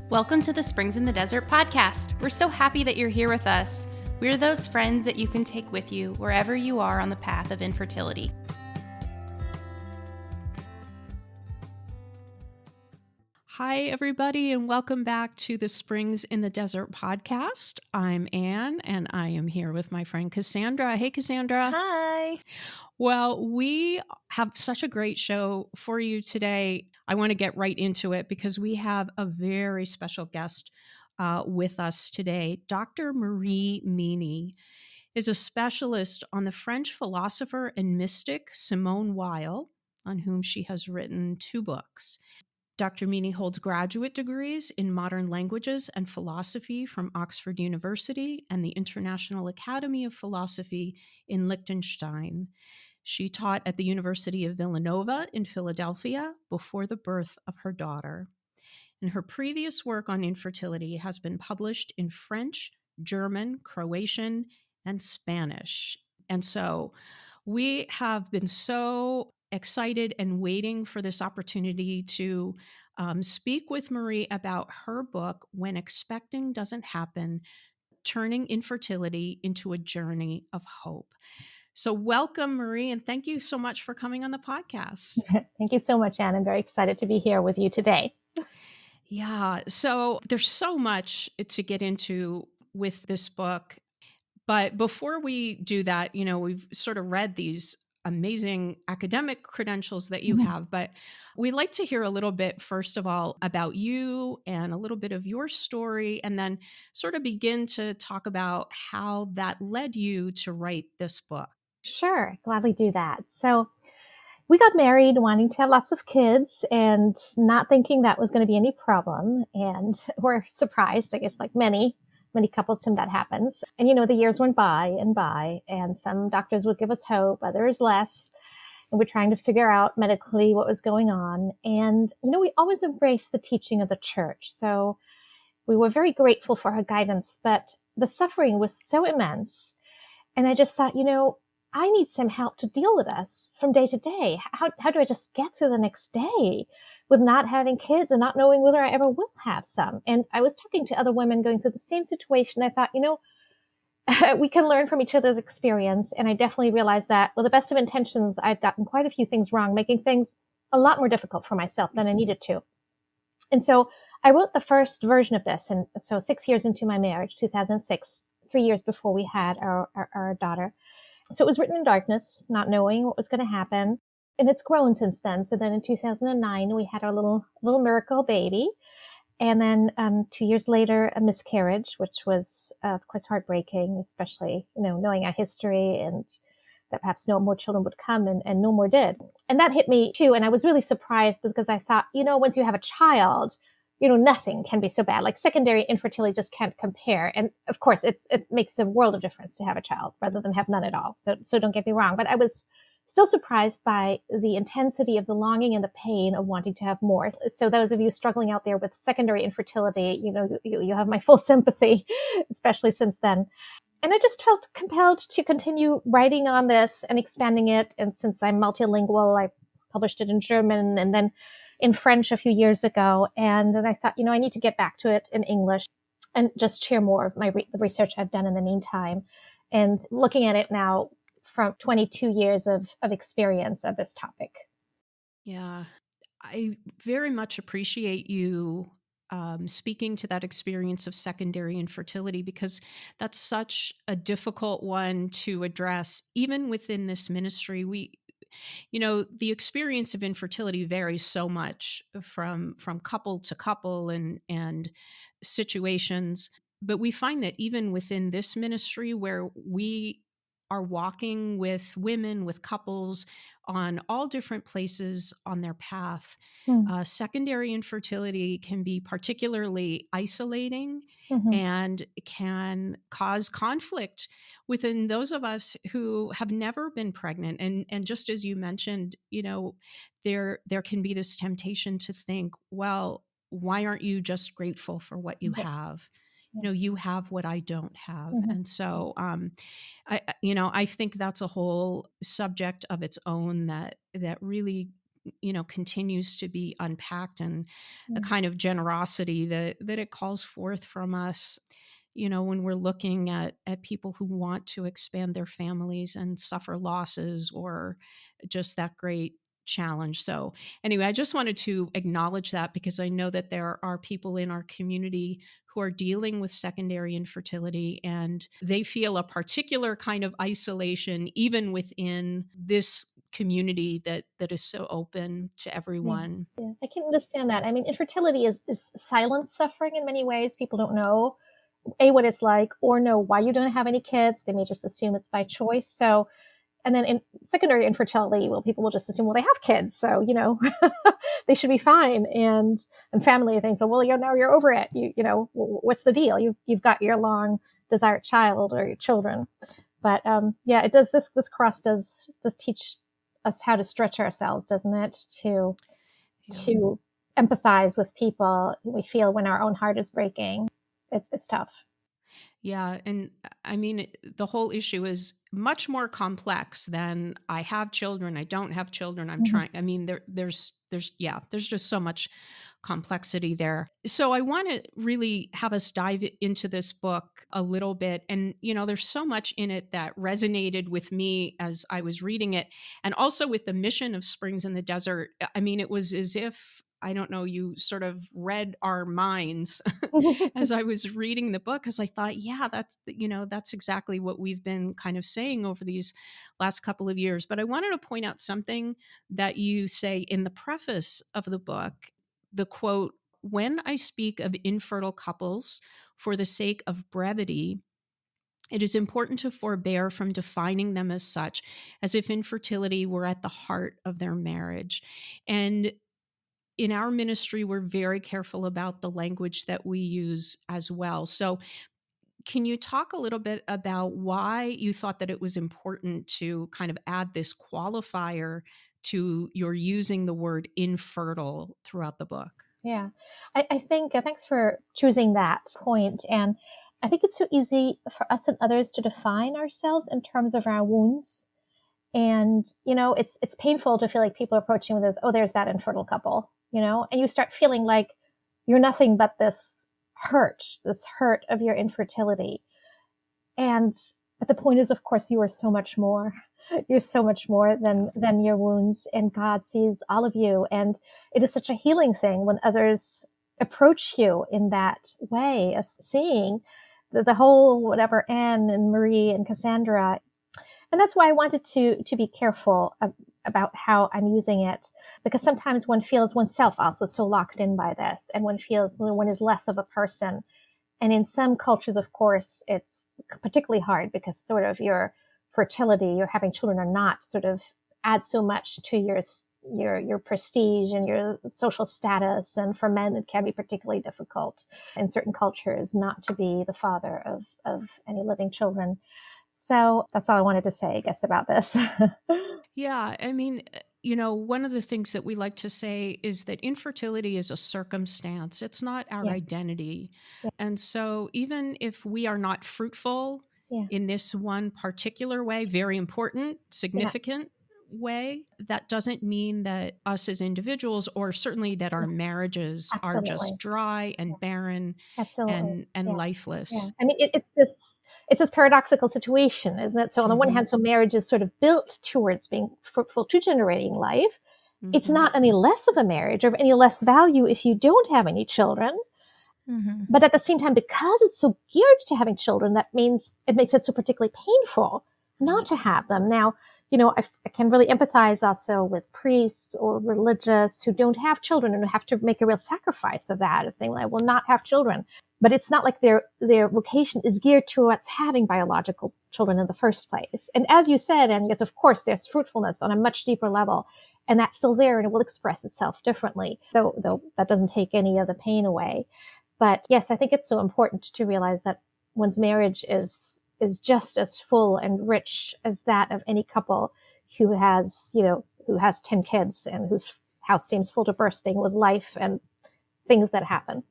Welcome to the Springs in the Desert podcast. We're so happy that you're here with us. We're those friends that you can take with you wherever you are on the path of infertility. Hi, everybody, and welcome back to the Springs in the Desert podcast. I'm Ann, and I am here with my friend Cassandra. Hey, Cassandra. Hi. Well, we have such a great show for you today. I want to get right into it because we have a very special guest with us today. Dr. Marie Meany is a specialist on the French philosopher and mystic Simone Weil, on whom she has written 2 books. Dr. Meany holds graduate degrees in modern languages and philosophy from Oxford University and the International Academy of Philosophy in Liechtenstein. She taught at the University of Villanova in Philadelphia before the birth of her daughter. And her previous work on infertility has been published in French, German, Croatian, and Spanish. And so we have been so excited and waiting for this opportunity to speak with Marie about her book, When Expecting Doesn't Happen, Turning Infertility into a Journey of Hope. So welcome, Marie, and thank you so much for coming on the podcast. Thank you so much, Ann. I'm very excited to be here with you today. Yeah, so there's so much to get into with this book. But before we do that, we've sort of read these amazing academic credentials that you have, but we'd like to hear a little bit, first of all, about you and a little bit of your story, and then sort of begin to talk about how that led you to write this book. Sure, gladly do that. So we got married wanting to have lots of kids and not thinking that was going to be any problem. And we're surprised, I guess, like many couples to whom that happens. And, the years went by, and some doctors would give us hope, others less. And we're trying to figure out medically what was going on. And, we always embraced the teaching of the church. So we were very grateful for her guidance, but the suffering was so immense. And I just thought, I need some help to deal with us from day to day. How do I just get through the next day with not having kids and not knowing whether I ever will have some? And I was talking to other women going through the same situation. I thought, we can learn from each other's experience. And I definitely realized that with the best of intentions, I'd gotten quite a few things wrong, making things a lot more difficult for myself than I needed to. And so I wrote the first version of this. And so 6 years into my marriage, 2006, 3 years before we had our daughter. So it was written in darkness, not knowing what was going to happen. And it's grown since then. So then in 2009, we had our little miracle baby. And then 2 years later, a miscarriage, which was, of course, heartbreaking, especially, knowing our history and that perhaps no more children would come, and no more did. And that hit me too. And I was really surprised because I thought, once you have a child, nothing can be so bad. Like secondary infertility just can't compare. And of course, it makes a world of difference to have a child rather than have none at all. So don't get me wrong. But I was still surprised by the intensity of the longing and the pain of wanting to have more. So those of you struggling out there with secondary infertility, you have my full sympathy, especially since then. And I just felt compelled to continue writing on this and expanding it. And since I'm multilingual, I published it in German and then in French a few years ago. And then I thought, I need to get back to it in English and just share more of the research I've done in the meantime. And looking at it now from 22 years of experience of this topic. Yeah, I very much appreciate you speaking to that experience of secondary infertility, because that's such a difficult one to address. Even within this ministry, the experience of infertility varies so much from couple to couple and situations. But we find that even within this ministry, where we are walking with women, with couples on all different places on their path, secondary infertility can be particularly isolating and can cause conflict within those of us who have never been pregnant. And just as you mentioned, there can be this temptation to think, well, why aren't you just grateful for what you have? You have what I don't have. And so, I think that's a whole subject of its own that really continues to be unpacked, and a kind of generosity that it calls forth from us, when we're looking at people who want to expand their families and suffer losses or just that great challenge. So anyway, I just wanted to acknowledge that, because I know that there are people in our community who are dealing with secondary infertility, and they feel a particular kind of isolation even within this community that is so open to everyone. Yeah, I can understand that. I mean, infertility is silent suffering in many ways. People don't know what it's like, or know why you don't have any kids. They may just assume it's by choice. So, and then in secondary infertility, well, people will just assume, well, they have kids, so they should be fine. And family thinks, well, now you're over it. What's the deal? You've got your long desired child or your children. But it does. This cross does teach us how to stretch ourselves, doesn't it? To empathize with people we feel when our own heart is breaking. It's tough. Yeah. And I mean, the whole issue is much more complex than I have children, I don't have children, I'm trying. I mean, there's just so much complexity there. So I want to really have us dive into this book a little bit. And, there's so much in it that resonated with me as I was reading it, and also with the mission of Springs in the Desert. I mean, it was as if, I don't know, you sort of read our minds as I was reading the book, because I thought, that's exactly what we've been kind of saying over these last couple of years. But I wanted to point out something that you say in the preface of the book, the quote, "When I speak of infertile couples for the sake of brevity, it is important to forbear from defining them as such, as if infertility were at the heart of their marriage." And in our ministry, we're very careful about the language that we use as well. So can you talk a little bit about why you thought that it was important to kind of add this qualifier to your using the word infertile throughout the book? Yeah, I think, thanks for choosing that point. And I think it's so easy for us and others to define ourselves in terms of our wounds. And, it's painful to feel like people are approaching with this, oh, there's that infertile couple, and you start feeling like you're nothing but this hurt of your infertility. But the point is, of course, you are so much more. You're so much more than your wounds, and God sees all of you. And it is such a healing thing when others approach you in that way of seeing the whole, whatever, Ann and Marie and Cassandra. And that's why I wanted to be careful about how I'm using it, because sometimes one feels oneself also so locked in by this, and one feels one is less of a person. And in some cultures, of course, it's particularly hard because sort of your fertility, your having children or not, sort of add so much to your prestige and your social status. And for men, it can be particularly difficult in certain cultures not to be the father of any living children. So that's all I wanted to say, I guess, about this. Yeah. I mean, one of the things that we like to say is that infertility is a circumstance. It's not our identity. Yeah. And so even if we are not fruitful in this one particular way, very important, significant way, that doesn't mean that us as individuals, or certainly that our marriages are just dry and barren and lifeless. Yeah. I mean, it's this paradoxical situation, isn't it? So on the one hand, so marriage is sort of built towards being fruitful, to generating life. It's not any less of a marriage or any less value if you don't have any children. But at the same time, because it's so geared to having children, that means it makes it so particularly painful not to have them. Now, I can really empathize also with priests or religious who don't have children and have to make a real sacrifice of that, of saying, I will not have children. But it's not like their vocation is geared towards having biological children in the first place. And as you said, and yes, of course, there's fruitfulness on a much deeper level, and that's still there, and it will express itself differently, though that doesn't take any of the pain away. But yes, I think it's so important to realize that one's marriage is just as full and rich as that of any couple who has 10 kids and whose house seems full to bursting with life and things that happen.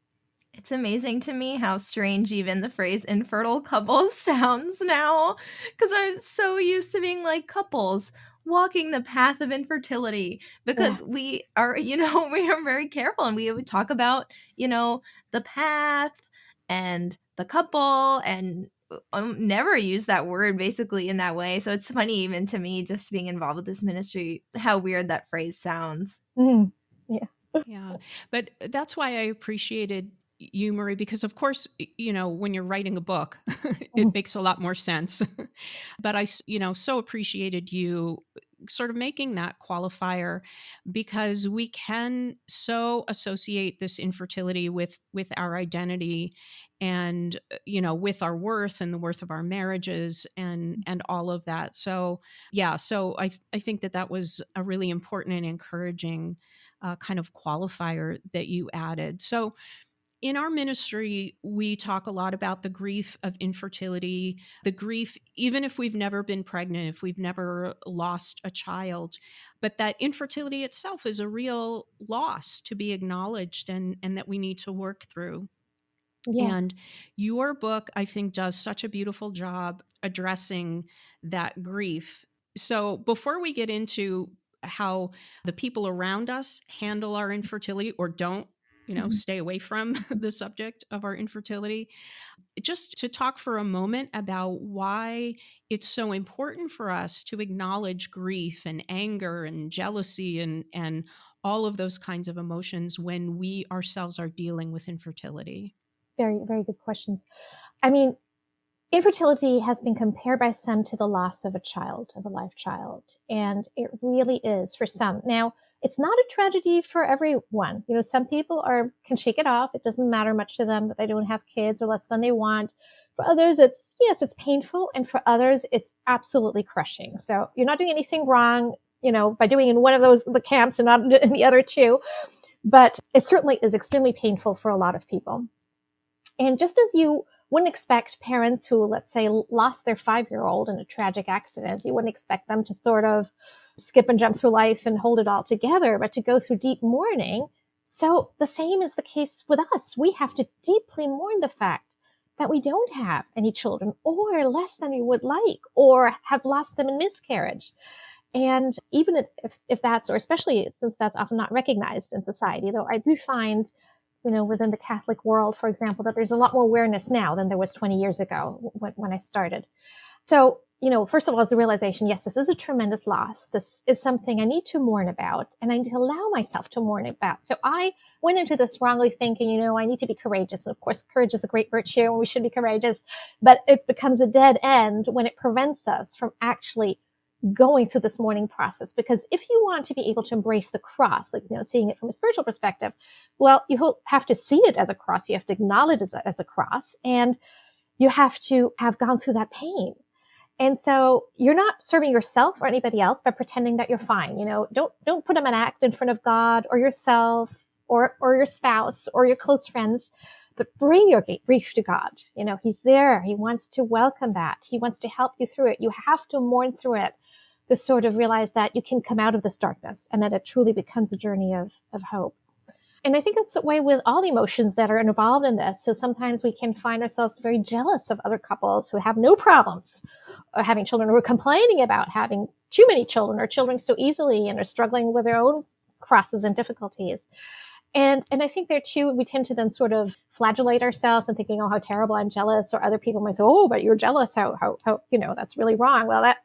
It's amazing to me how strange even the phrase infertile couples sounds now, because I'm so used to being like, couples, walking the path of infertility, because we are, we are very careful, and we would talk about, the path and the couple, and never use that word basically in that way. So it's funny, even to me, just being involved with this ministry, how weird that phrase sounds. Mm. Yeah. Yeah. But that's why I appreciated you, Marie, because of course, when you're writing a book, it makes a lot more sense. But so appreciated you sort of making that qualifier, because we can so associate this infertility with our identity, and with our worth and the worth of our marriages and all of that. So yeah, so I think that was a really important and encouraging kind of qualifier that you added. So in our ministry, we talk a lot about the grief of infertility, the grief, even if we've never been pregnant, if we've never lost a child, but that infertility itself is a real loss to be acknowledged, and that we need to work through. Yes. And your book, I think, does such a beautiful job addressing that grief. So before we get into how the people around us handle our infertility or don't, stay away from the subject of our infertility, just to talk for a moment about why it's so important for us to acknowledge grief and anger and jealousy and all of those kinds of emotions when we ourselves are dealing with infertility. Very, very good questions. I mean, infertility has been compared by some to the loss of a child, of a live child. And it really is for some. Now, it's not a tragedy for everyone. Some people can shake it off. It doesn't matter much to them that they don't have kids or less than they want. For others, it's painful. And for others, it's absolutely crushing. So you're not doing anything wrong, by doing in one of the camps and not in the other two. But it certainly is extremely painful for a lot of people. And just as you wouldn't expect parents who, let's say, lost their 5-year-old in a tragic accident, you wouldn't expect them to sort of skip and jump through life and hold it all together, but to go through deep mourning. So the same is the case with us. We have to deeply mourn the fact that we don't have any children, or less than we would like, or have lost them in miscarriage. And even if that's, or especially since that's often not recognized in society, though I do find within the Catholic world, for example, that there's a lot more awareness now than there was 20 years ago when I started. So, first of all, is the realization, yes, this is a tremendous loss. This is something I need to mourn about, and I need to allow myself to mourn about. So I went into this wrongly thinking, I need to be courageous. And of course, courage is a great virtue, and we should be courageous, but it becomes a dead end when it prevents us from actually going through this mourning process. Because if you want to be able to embrace the cross, seeing it from a spiritual perspective, well, you have to see it as a cross. You have to acknowledge it as a cross, and you have to have gone through that pain. And so you're not serving yourself or anybody else by pretending that you're fine. Don't put an act in front of God or yourself or your spouse or your close friends, but bring your grief to God. He's there. He wants to welcome that. He wants to help you through it. You have to mourn through it to sort of realize that you can come out of this darkness, and that it truly becomes a journey of hope. And I think that's the way with all the emotions that are involved in this. So sometimes we can find ourselves very jealous of other couples who have no problems having children, or complaining about having too many children, or children so easily, and are struggling with their own crosses and difficulties. And I think there too, we tend to then sort of flagellate ourselves and thinking, oh, how terrible, I'm jealous. Or other people might say, oh, but you're jealous. How that's really wrong. Well, that,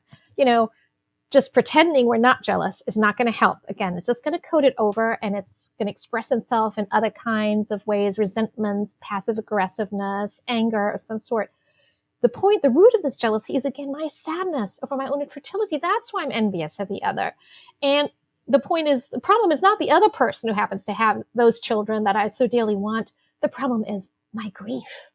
just pretending we're not jealous is not going to help. Again, it's just going to coat it over, and it's going to express itself in other kinds of ways, resentments, passive aggressiveness, anger of some sort. The root of this jealousy is, again, my sadness over my own infertility. That's why I'm envious of the other. And the problem is not the other person who happens to have those children that I so dearly want. The problem is my grief.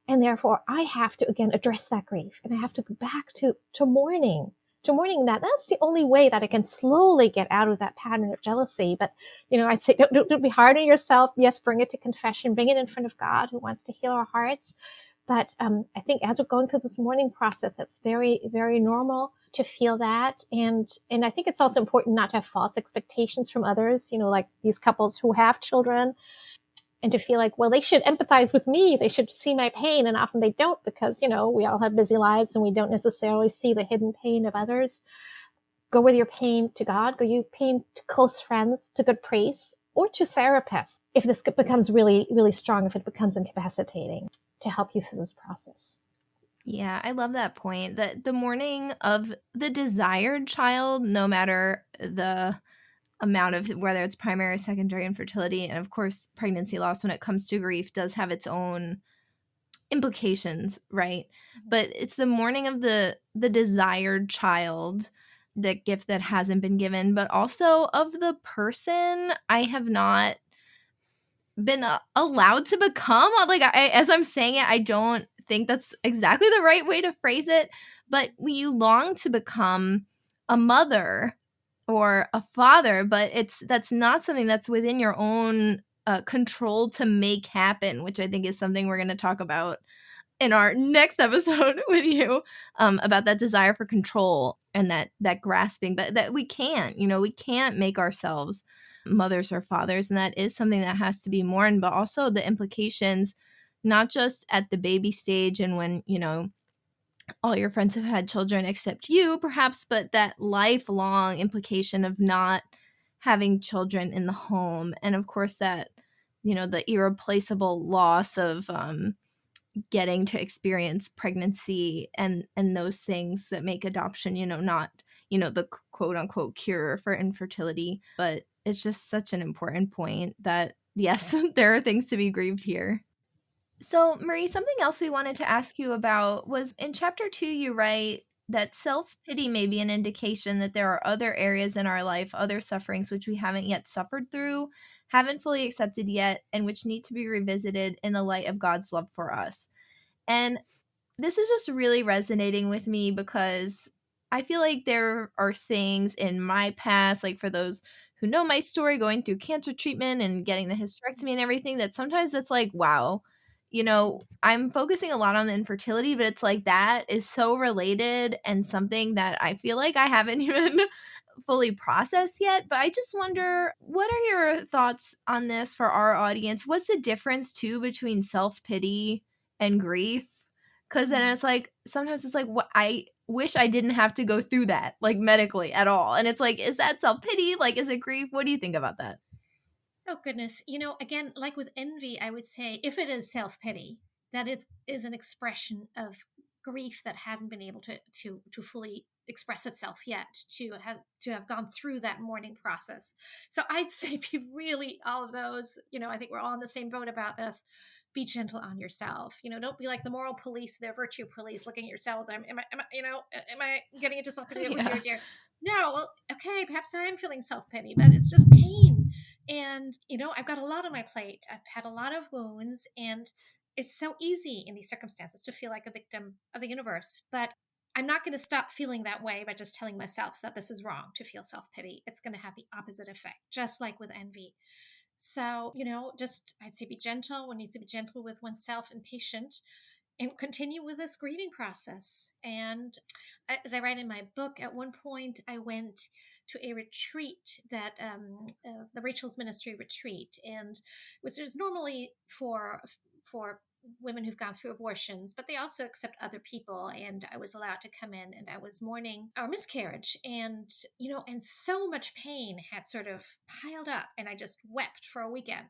And therefore, I have to, again, address that grief. And I have to go back to mourning. That's the only way that I can slowly get out of that pattern of jealousy. But, I'd say don't be hard on yourself. Yes, bring it to confession, bring it in front of God, who wants to heal our hearts. But I think as we're going through this mourning process, it's very, very normal to feel that. And I think it's also important not to have false expectations from others, like these couples who have children, and to feel like, well, they should empathize with me. They should see my pain. And often they don't, because, we all have busy lives and we don't necessarily see the hidden pain of others. go with your pain to God, go with your pain to close friends, to good priests, or to therapists if this becomes really, really strong, if it becomes incapacitating, to help you through this process. Yeah, I love that point, that the mourning of the desired child, no matter the amount of whether it's primary or secondary infertility, and of course pregnancy loss when it comes to grief does have its own implications, right? But it's the mourning of the desired child, the gift that hasn't been given, but also of the person I have not been allowed to become. Like, as I'm saying it, I don't think that's exactly the right way to phrase it, but you long to become a mother or a father, but that's not something that's within your own control to make happen, which I think is something we're going to talk about in our next episode with you, about that desire for control and that grasping, but that we can't make ourselves mothers or fathers, and that is something that has to be mourned. But also the implications, not just at the baby stage and when all your friends have had children except you, perhaps, but that lifelong implication of not having children in the home, and of course that the irreplaceable loss of getting to experience pregnancy and those things that make adoption not the quote unquote cure for infertility. But it's just such an important point that yes, there are things to be grieved here. So Marie, something else we wanted to ask you about was in chapter 2 you write that self-pity may be an indication that there are other areas in our life, other sufferings which we haven't yet suffered through, haven't fully accepted yet, and which need to be revisited in the light of God's love for us. And this is just really resonating with me because I feel like there are things in my past, like for those who know my story, going through cancer treatment and getting the hysterectomy and everything, that sometimes it's like, wow, I'm focusing a lot on the infertility, but it's like that is so related and something that I feel like I haven't even fully processed yet. But I just wonder, what are your thoughts on this for our audience? What's the difference too between self-pity and grief? Because then it's like, sometimes it's like, what, I wish I didn't have to go through that, like medically at all. And it's like, is that self-pity? Like, is it grief? What do you think about that? Oh, goodness. Again, like with envy, I would say if it is self-pity, that it is an expression of grief that hasn't been able to fully express itself yet, to have gone through that mourning process. So I'd say be really, all of those, I think we're all in the same boat about this. Be gentle on yourself. Don't be like the moral police, the virtue police, looking at yourself. Am I getting into something? Yeah. Oh, dear. No, well, okay, perhaps I am feeling self-pity, but it's just pain. And, I've got a lot on my plate. I've had a lot of wounds, and it's so easy in these circumstances to feel like a victim of the universe. But I'm not going to stop feeling that way by just telling myself that this is wrong to feel self-pity. It's going to have the opposite effect, just like with envy. So, I'd say be gentle. One needs to be gentle with oneself and patient, and continue with this grieving process. And as I write in my book, at one point I went to a retreat that the Rachel's Ministry retreat, and which is normally for women who've gone through abortions, but they also accept other people. And I was allowed to come in, and I was mourning our miscarriage, and and so much pain had sort of piled up, and I just wept for a weekend.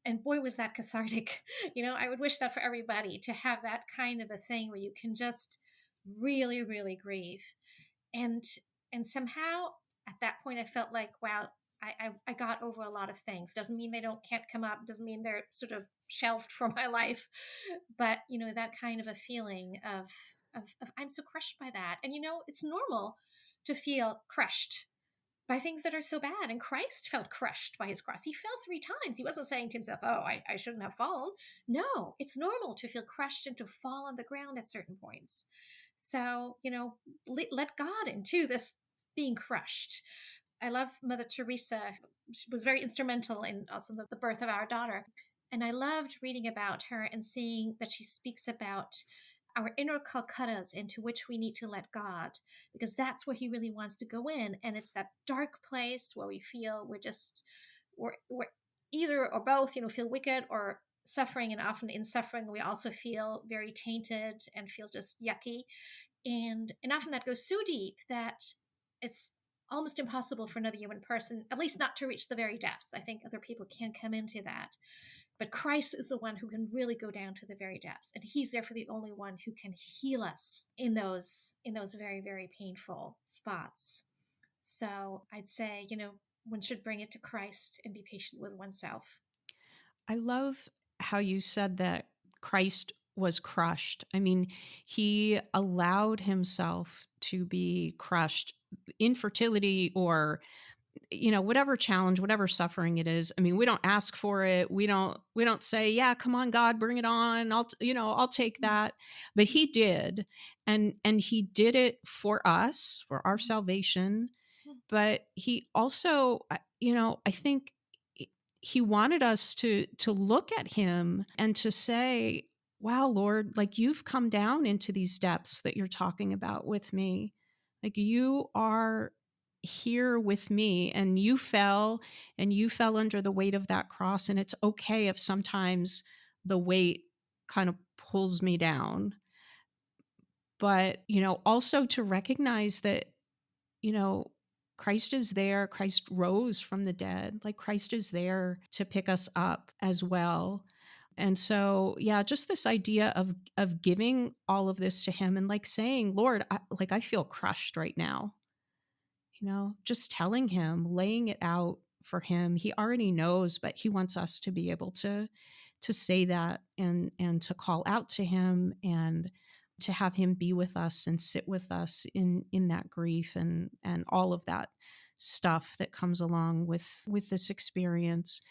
And boy, was that cathartic. I would wish that for everybody, to have that kind of a thing where you can just really, really grieve. And somehow at that point I felt like, wow, I got over a lot of things. Doesn't mean they can't come up. Doesn't mean they're sort of shelved from my life. But, that kind of a feeling of I'm so crushed by that. And, it's normal to feel crushed by things that are so bad. And Christ felt crushed by his cross. He fell 3 times. He wasn't saying to himself, oh, I shouldn't have fallen. No, it's normal to feel crushed and to fall on the ground at certain points. So, let God into this being crushed. I love Mother Teresa. She was very instrumental in also the birth of our daughter. And I loved reading about her and seeing that she speaks about our inner Calcuttas into which we need to let God, because that's where he really wants to go in. And it's that dark place where we feel we're either or both, feel wicked or suffering. And often in suffering, we also feel very tainted and feel just yucky. And often that goes so deep that it's almost impossible for another human person, at least not to reach the very depths. I think other people can come into that. But Christ is the one who can really go down to the very depths. And he's therefore the only one who can heal us in those very, very painful spots. So I'd say, one should bring it to Christ and be patient with oneself. I love how you said that Christ was crushed. I mean, he allowed himself to be crushed. Infertility or whatever challenge, whatever suffering it is. I mean, we don't ask for it. We don't say, yeah, come on, God, bring it on. I'll take that. But he did. And he did it for us, for our salvation. But he also, I think he wanted us to look at him and to say, wow, Lord, like you've come down into these depths that you're talking about with me. Like you are here with me, and you fell under the weight of that cross. And it's okay if sometimes the weight kind of pulls me down. But, also to recognize that, Christ is there. Christ rose from the dead. Like Christ is there to pick us up as well. And so, yeah, just this idea of giving all of this to him and like saying, Lord, I feel crushed right now. Just telling him, laying it out for him. He already knows, but he wants us to be able to say that and to call out to him and to have him be with us and sit with us in that grief and all of that stuff that comes along with this experience.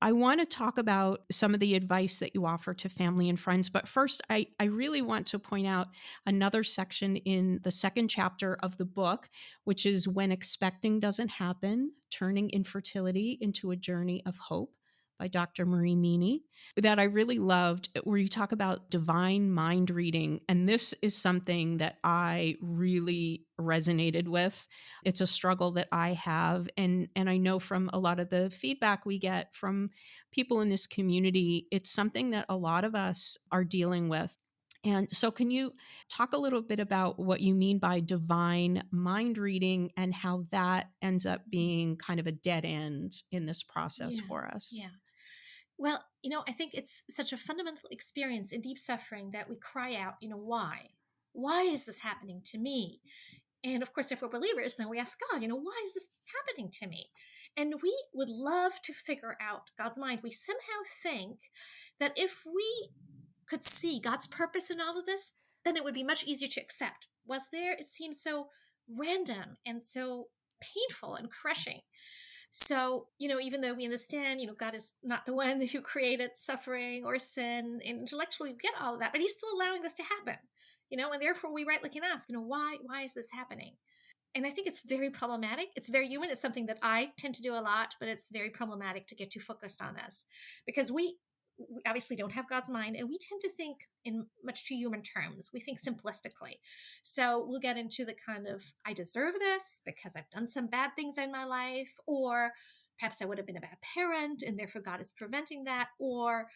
I want to talk about some of the advice that you offer to family and friends. But first, I really want to point out another section in the second chapter of the book, which is When Expecting Doesn't Happen, Turning Infertility into a Journey of Hope by Dr. Meany, that I really loved, where you talk about divine mind reading. And this is something that I really resonated with. It's a struggle that I have. And I know from a lot of the feedback we get from people in this community, it's something that a lot of us are dealing with. And so can you talk a little bit about what you mean by divine mind reading and how that ends up being kind of a dead end in this process for us? Yeah. Well, I think it's such a fundamental experience in deep suffering that we cry out, why? Why is this happening to me? And of course, if we're believers, then we ask God, why is this happening to me? And we would love to figure out God's mind. We somehow think that if we could see God's purpose in all of this, then it would be much easier to accept. It seems so random and so painful and crushing. So, even though we understand, God is not the one who created suffering or sin, and intellectually we get all of that, but he's still allowing this to happen, and therefore we rightly can ask, why is this happening? And I think it's very problematic. It's very human. It's something that I tend to do a lot, but it's very problematic to get too focused on this because we obviously don't have God's mind, and we tend to think in much too human terms. We think simplistically. So we'll get into the kind of, I deserve this because I've done some bad things in my life, or perhaps I would have been a bad parent and therefore God is preventing that, or,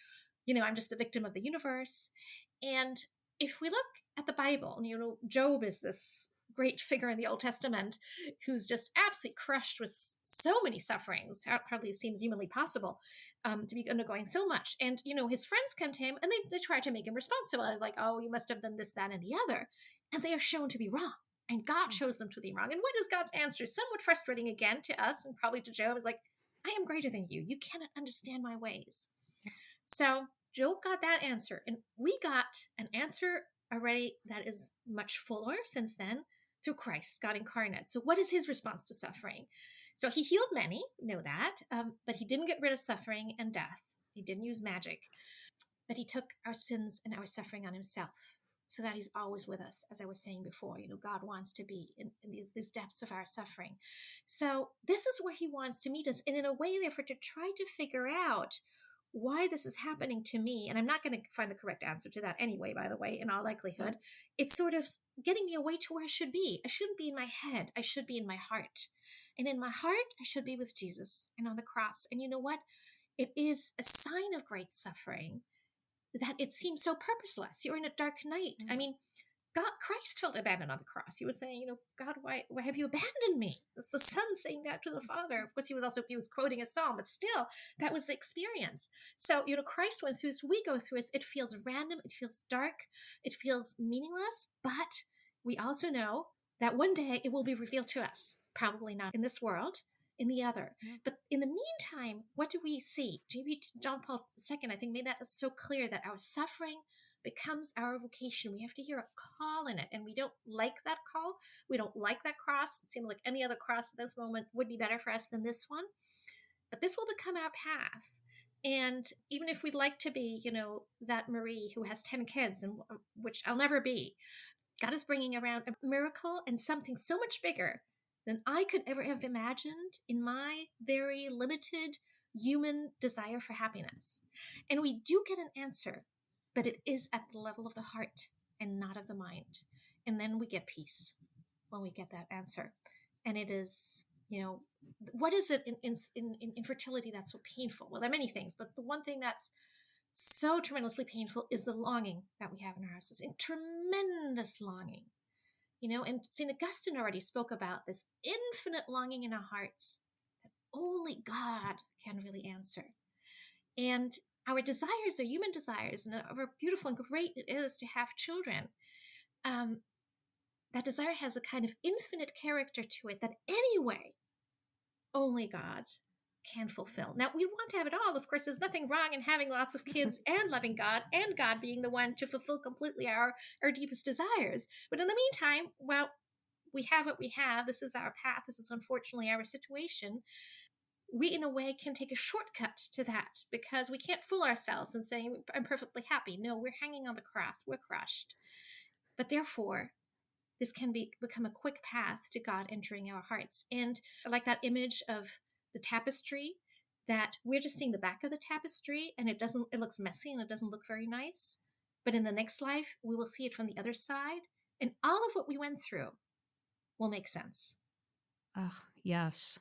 I'm just a victim of the universe. And if we look at the Bible, Job is this great figure in the Old Testament who's just absolutely crushed with so many sufferings. Hardly seems humanly possible to be undergoing so much. And, his friends come to him and they try to make him responsible. Like, oh, you must have done this, that, and the other. And they are shown to be wrong. And God shows them to be wrong. And what is God's answer? Somewhat frustrating again to us and probably to Job. Is like, I am greater than you. You cannot understand my ways. So Job got that answer. And we got an answer already that is much fuller since then, through Christ, God incarnate. So what is his response to suffering? So he healed many, we know that, but he didn't get rid of suffering and death. He didn't use magic, but he took our sins and our suffering on himself so that he's always with us. As I was saying before, God wants to be in these depths of our suffering. So this is where he wants to meet us. And in a way, therefore, to try to figure out why this is happening to me, and I'm not going to find the correct answer to that anyway, by the way, in all likelihood, it's sort of getting me away to where I should be. I shouldn't be in my head. I should be in my heart. And in my heart, I should be with Jesus and on the cross. And you know what? It is a sign of great suffering that it seems so purposeless. You're in a dark night. I mean, Christ felt abandoned on the cross. He was saying, God, why have you abandoned me? It's the Son saying that to the Father. Of course, he was quoting a psalm, but still, that was the experience. So, Christ went through this, we go through this. It feels random, it feels dark, it feels meaningless, but we also know that one day it will be revealed to us. Probably not in this world, in the other. But in the meantime, what do we see? John Paul II, I think, made that so clear that our suffering becomes our vocation. We have to hear a call in it, and we don't like that call. We don't like that cross. It seemed like any other cross at this moment would be better for us than this one. But this will become our path. And even if we'd like to be, that Marie who has 10 kids, and which I'll never be, God is bringing around a miracle and something so much bigger than I could ever have imagined in my very limited human desire for happiness. And we do get an answer, but it is at the level of the heart and not of the mind. And then we get peace when we get that answer. And it is, what is it in infertility that's so painful? Well, there are many things, but the one thing that's so tremendously painful is the longing that we have in our hearts, this tremendous longing. And St. Augustine already spoke about this infinite longing in our hearts that only God can really answer. And our desires are human desires, and however beautiful and great it is to have children, that desire has a kind of infinite character to it that anyway, only God can fulfill. Now, we want to have it all. Of course, there's nothing wrong in having lots of kids and loving God, and God being the one to fulfill completely our deepest desires. But in the meantime, well, we have what we have. This is our path. This is unfortunately our situation. We, in a way, can take a shortcut to that because we can't fool ourselves and say, I'm perfectly happy. No, we're hanging on the cross. We're crushed. But therefore, this can become a quick path to God entering our hearts. And I like that image of the tapestry, that we're just seeing the back of the tapestry, and it looks messy and it doesn't look very nice. But in the next life, we will see it from the other side, and all of what we went through will make sense. Oh, yes.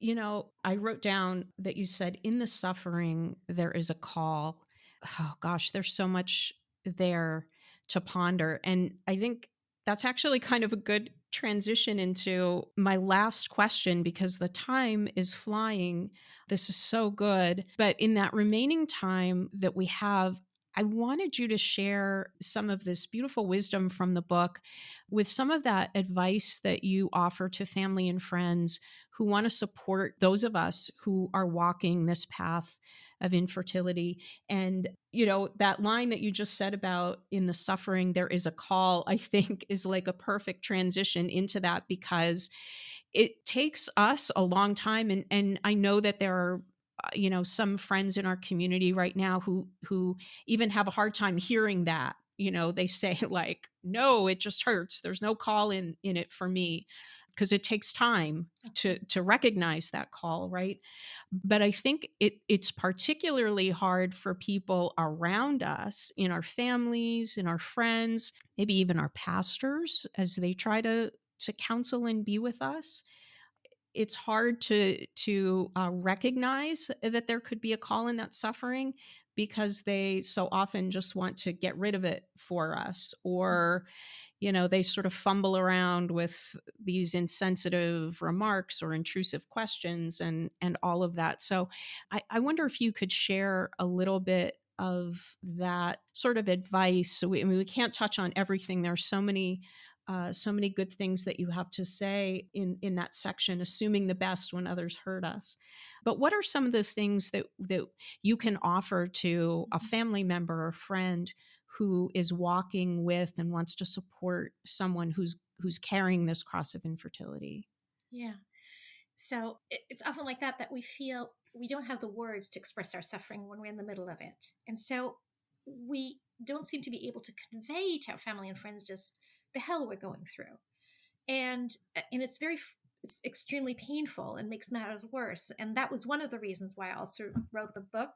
I wrote down that you said in the suffering, there is a call. Oh gosh, there's so much there to ponder. And I think that's actually kind of a good transition into my last question, because the time is flying. This is so good. But in that remaining time that we have, I wanted you to share some of this beautiful wisdom from the book with some of that advice that you offer to family and friends who want to support those of us who are walking this path of infertility. And, that line that you just said about in the suffering, there is a call, I think is like a perfect transition into that, because it takes us a long time. And I know that there are some friends in our community right now who even have a hard time hearing that. They say like, no, it just hurts. There's no call in it for me, because it takes time to recognize that call, right? But I think it's particularly hard for people around us, in our families, in our friends, maybe even our pastors, as they try to counsel and be with us. It's hard to recognize that there could be a call in that suffering, because they so often just want to get rid of it for us, or they sort of fumble around with these insensitive remarks or intrusive questions and all of that. So I wonder if you could share a little bit of that sort of advice. So we can't touch on everything. There are so many good things that you have to say in that section, assuming the best when others hurt us. But what are some of the things that you can offer to a family member or friend who is walking with and wants to support someone who's carrying this cross of infertility? Yeah. So it's often like that we feel we don't have the words to express our suffering when we're in the middle of it. And so we don't seem to be able to convey to our family and friends just the hell we're going through. And it's extremely painful and makes matters worse. And that was one of the reasons why I also wrote the book.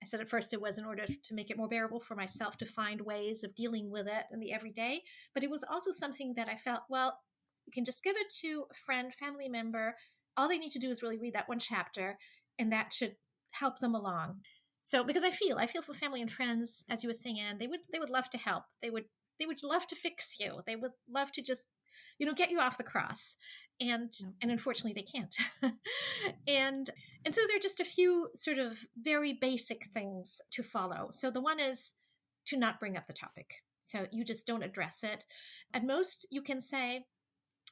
I said at first it was in order to make it more bearable for myself to find ways of dealing with it in the everyday. But it was also something that I felt, well, you can just give it to a friend, family member. All they need to do is really read that one chapter, and that should help them along. So because I feel for family and friends, as you were saying, Anne, they would love to help. They would would love to fix you. They would love to just, get you off the cross. And unfortunately they can't. and so there are just a few sort of very basic things to follow. So the one is to not bring up the topic. So you just don't address it. At most you can say,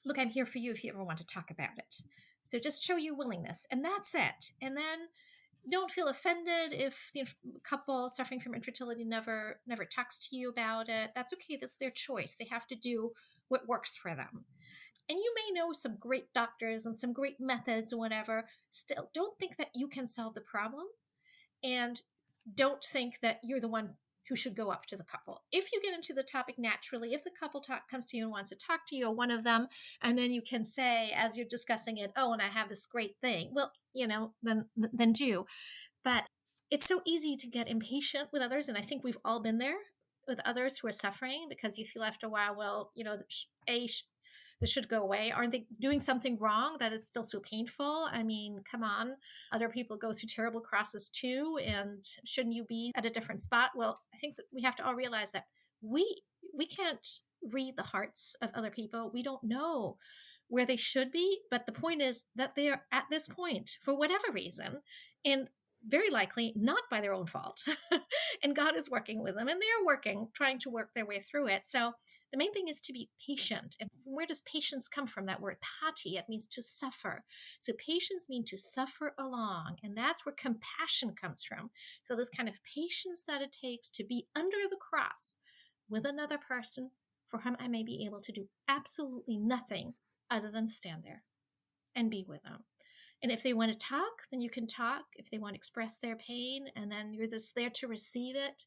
look, I'm here for you if you ever want to talk about it. So just show your willingness, and that's it. And then don't feel offended if the couple suffering from infertility never talks to you about it. That's okay. That's their choice. They have to do what works for them. And you may know some great doctors and some great methods or whatever. Still, don't think that you can solve the problem, and don't think that you're the one who should go up to the couple. If you get into the topic naturally, if the couple comes to you and wants to talk to you, or one of them, and then you can say, as you're discussing it, oh, and I have this great thing. Well, then do. But it's so easy to get impatient with others. And I think we've all been there with others who are suffering, because you feel after a while, well, this should go away. Aren't they doing something wrong that it's still so painful? I mean, come on. Other people go through terrible crosses too. And shouldn't you be at a different spot? Well, I think that we have to all realize that we can't read the hearts of other people. We don't know where they should be. But the point is that they are at this point for whatever reason, and very likely not by their own fault. And God is working with them, and they're trying to work their way through it. So the main thing is to be patient. And where does patience come from? That word pati, it means to suffer. So patience means to suffer along. And that's where compassion comes from. So this kind of patience that it takes to be under the cross with another person for whom I may be able to do absolutely nothing other than stand there and be with them. And if they want to talk, then you can talk. If they want to express their pain, and then you're just there to receive it,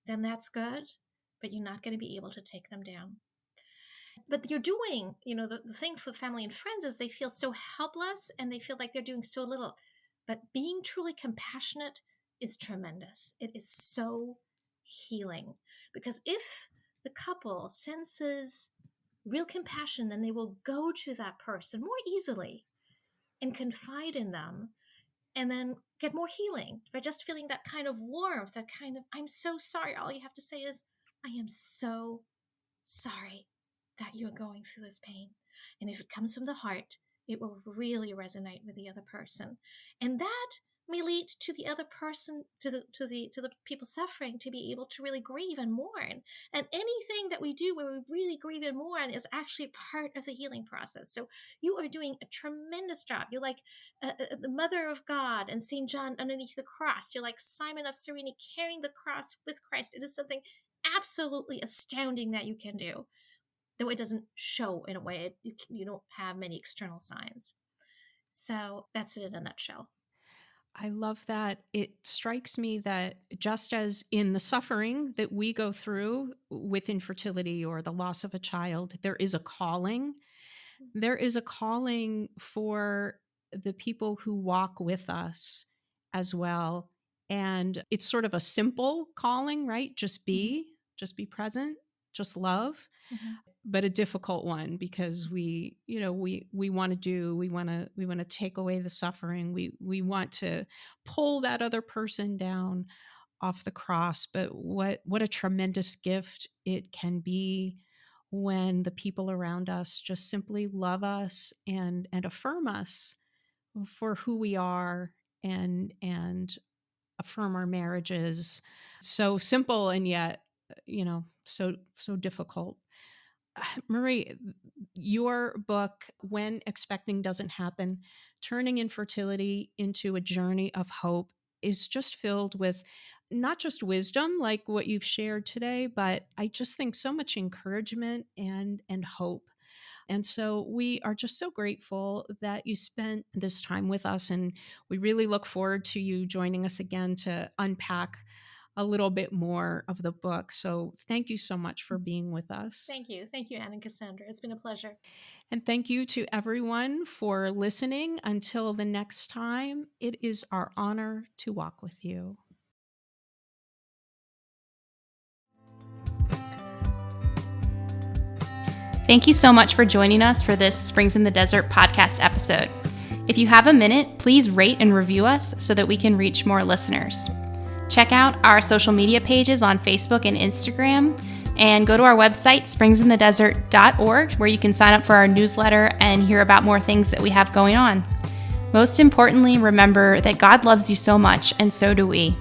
then that's good. But you're not going to be able to take them down. But you're doing, the thing for family and friends is they feel so helpless, and they feel like they're doing so little. But being truly compassionate is tremendous. It is so healing. Because if the couple senses real compassion, then they will go to that person more easily and confide in them, and then get more healing by just feeling that kind of warmth, that kind of, I'm so sorry. All you have to say is, I am so sorry that you're going through this pain. And if it comes from the heart, it will really resonate with the other person. And that may lead to the other person, to the people suffering, to be able to really grieve and mourn. And anything that we do where we really grieve and mourn is actually part of the healing process. So you are doing a tremendous job. You're like the Mother of God and St. John underneath the cross. You're like Simon of Cyrene carrying the cross with Christ. It is something absolutely astounding that you can do, though it doesn't show in a way. You don't have many external signs. So that's it in a nutshell. I love that. It strikes me that just as in the suffering that we go through with infertility or the loss of a child, there is a calling. There is a calling for the people who walk with us as well. And it's sort of a simple calling, right? Just be present, just love. Mm-hmm. But a difficult one, because we want to take away the suffering. We want to pull that other person down off the cross. But what a tremendous gift it can be when the people around us just simply love us and affirm us for who we are, and affirm our marriages. So simple, and yet, so difficult. Marie, your book, When Expecting Doesn't Happen, Turning Infertility into a Journey of Hope, is just filled with not just wisdom like what you've shared today, but I just think so much encouragement and hope. And so we are just so grateful that you spent this time with us, and we really look forward to you joining us again to unpack a little bit more of the book. So thank you so much for being with us. Thank you. Thank you, Ann and Cassandra. It's been a pleasure. And thank you to everyone for listening. Until the next time, it is our honor to walk with you. Thank you so much for joining us for this Springs in the Desert podcast episode. If you have a minute, please rate and review us so that we can reach more listeners. Check out our social media pages on Facebook and Instagram. And go to our website, springsinthedesert.org, where you can sign up for our newsletter and hear about more things that we have going on. Most importantly, remember that God loves you so much, and so do we.